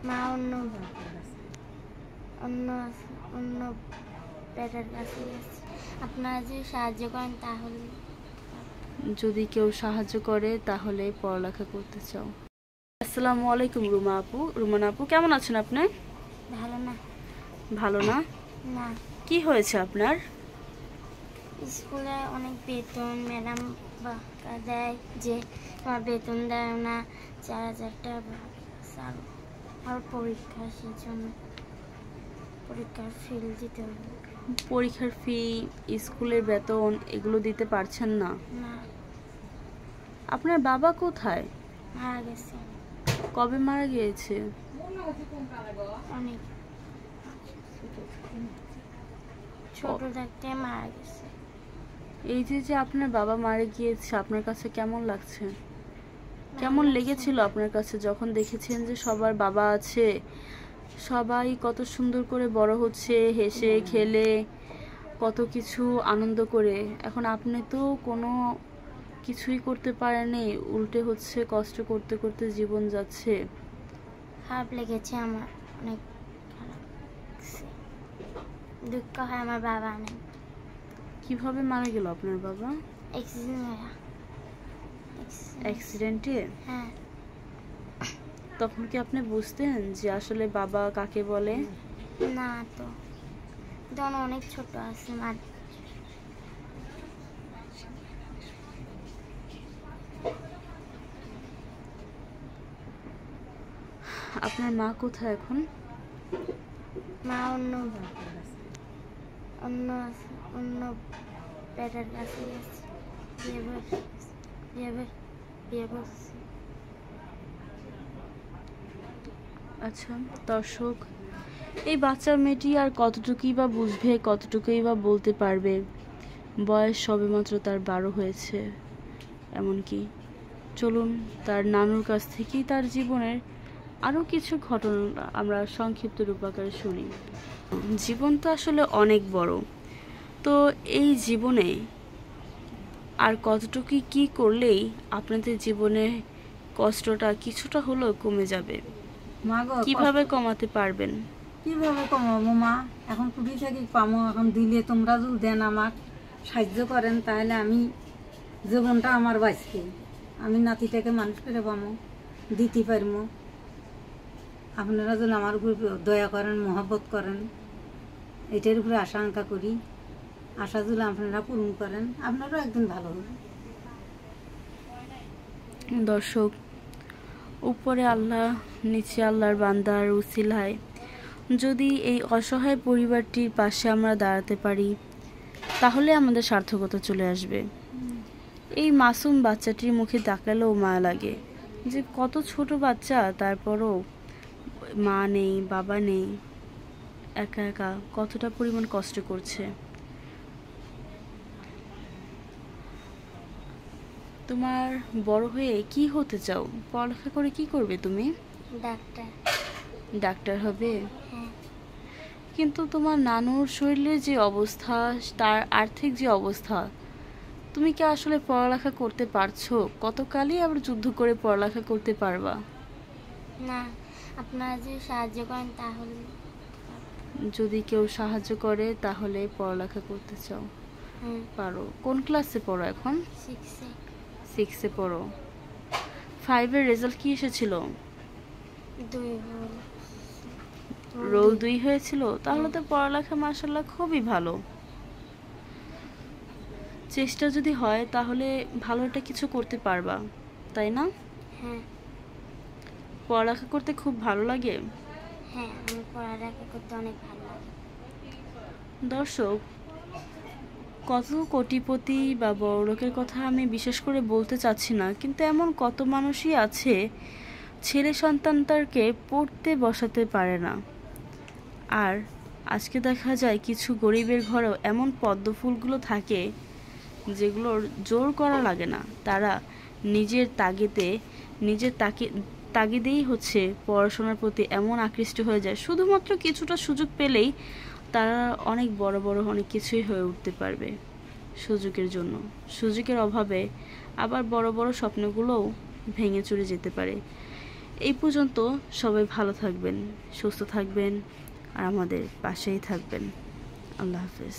মা অন্য অন্য অন্য বেটার কাছে গেছে। আপনারা যদি সাহায্য করেন তাহলে। যদি কেউ সাহায্য করে তাহলে পড়ালেখা করতে চাও। আসসালামু আলাইকুম রুমানা আপু, কেমন আছেন আপনি? ভালো না। ভালো না? না, কি হয়েছে আপনার? স্কুলে অনেক বেতন, ম্যাডাম বকা দেয় যে তোমার বেতন দেয় না, 4,000 টাকা স্যার। আর পরীক্ষা, সেই জন্য পরীক্ষার ফিল দিতে হবে। পরীক্ষার ফি, স্কুলের বেতন এগুলো দিতে পারছেন না? না, আপনার বাবা কোথায়? মারা গেছে। কবে মারা গিয়েছে? অনেক ছোট থাকতে মারা গেছে। এই যে আপনার বাবা মারা গিয়েছে, আপনার কাছে কেমন লাগছে? কেমন লেগেছিল আপনার কাছে যখন দেখেছেন যে সবার বাবা আছে, সবাই কত সুন্দর করে বড় হচ্ছে, হেসে খেলে কত কিছু আনন্দ করে, এখন আপনি তো কোনো কিছুই করতে পারেনি, উল্টে হচ্ছে কষ্ট করতে করতে জীবন যাচ্ছে। খারাপ লেগেছে আমার, অনেক খারাপ লাগছে। দুঃখ হয় আমার বাবা নেই। কিভাবে মারা গেল আপনার বাবা? অ্যাক্সিডেন্টে? হ্যাঁ। তখন কি আপনি বুঝতেন যে আসলে বাবা কাকে বলে? না তো, তখন অনেক ছোট আছে। আপনার মা কোথায় এখন? মা অন্য অন্য অন্য বেটার কাছে গেছে। বিয়ে করছে। আচ্ছা দর্শক, এই বাচ্চা মেয়েটি আর কতটুকুই বা বুঝবে, কতটুকুই বা বলতে পারবে? বয়স সবেমাত্র তার 12 হয়েছে। এমনকি চলুন তার নানুর কাছ থেকেই তার জীবনের আরও কিছু ঘটনা আমরা সংক্ষিপ্ত রূপাকারে শুনি। জীবন তো আসলে অনেক বড়, তো এই জীবনে আর কতটুকুই কি করলেই আপনাদের জীবনে কষ্টটা কিছুটা হলেও কমে যাবে? কিভাবে কমাতে পারবেন? কিভাবে কমাবো মা? এখন কুড়ি থেকে পামো, এখন দিলে তোমরা যদি দেন আমার সাহায্য করেন তাহলে আমি জীবনটা আমার বাঁচবে, আমি নাতিটাকে মানুষ করে পামো, দিতে পারবো। আপনারা যদি আমার উপর দয়া করেন, মহব্বত করেন, এটার উপরে আশা আকাঙ্ক্ষা করি। আশা যদি আপনারা পূরণ করেন, আপনারাও একদিন ভালো হবে। দর্শক, উপরে আল্লাহ, নিচে আল্লাহর বান্দার উসিলায় যদি এই অসহায় পরিবারটির পাশে আমরা দাঁড়াতে পারি তাহলে আমাদের সার্থকতা চলে আসবে। এই মাসুম বাচ্চাটির মুখে তাকালেও মায়া লাগে যে কত ছোট বাচ্চা, তারপরও মা নেই, বাবা নেই, একা একা কতটা পরিমাণ কষ্ট করছে। তোমার বড় হয়ে কি হতে চাও? পড়ালেখা করে কি করবে তুমি? ডাক্তার। ডাক্তার হবে? হ্যাঁ। কিন্তু তোমার নানুর শরীরের যে অবস্থা, তার আর্থিক যে অবস্থা, তুমি কি আসলে পড়ালেখা করতে পারছো? কতকালই আবার যুদ্ধ করে পড়ালেখা করতে পারবা? না, আপনারা যদি সাহায্য করেন তাহলে। যদি কেউ সাহায্য করে তাহলে পড়ালেখা করতে চাও? পারো। কোন ক্লাসে পড়ো এখন? 6-এ পড়ো। 5-এর রেজাল্ট কি এসেছিল? 2 রোল 2 হয়েছিল? তাহলে তো পড়ালেখা মাশাআল্লাহ খুবই ভালো। চেষ্টা যদি হয় তাহলে ভালো একটা কিছু করতে পারবা, তাই না? হ্যাঁ। পড়ালেখা করতে খুব ভালো লাগে? হ্যাঁ, আমি পড়ালেখা করতে অনেক ভালো লাগে। দর্শক, কত কোটিপতি বা বড়লোকের কথা আমি বিশেষ করে বলতে চাচ্ছি না, কিন্তু এমন কত মানুষই আছে ছেলে সন্তানটাকে পড়তে বসাতে পারে না। আর আজকে দেখা যায় কিছু গরিবের ঘরেও এমন পদ্ম ফুলগুলো থাকে যেগুলোর জোর করা লাগে না, তারা নিজের তাগিদেই হচ্ছে পড়াশোনার প্রতি এমন আকৃষ্ট হয়ে যায়, শুধুমাত্র কিছুটা সুযোগ পেলেই তারা অনেক বড় বড় অনেক কিছুই হয়ে উঠতে পারবে। সুযোগের জন্য, সুযোগের অভাবে আবার বড় বড় স্বপ্নগুলোও ভেঙে চুরে যেতে পারে। এই পর্যন্ত সবাই ভালো থাকবেন, সুস্থ থাকবেন আর আমাদের পাশেই থাকবেন। আল্লাহ হাফেজ।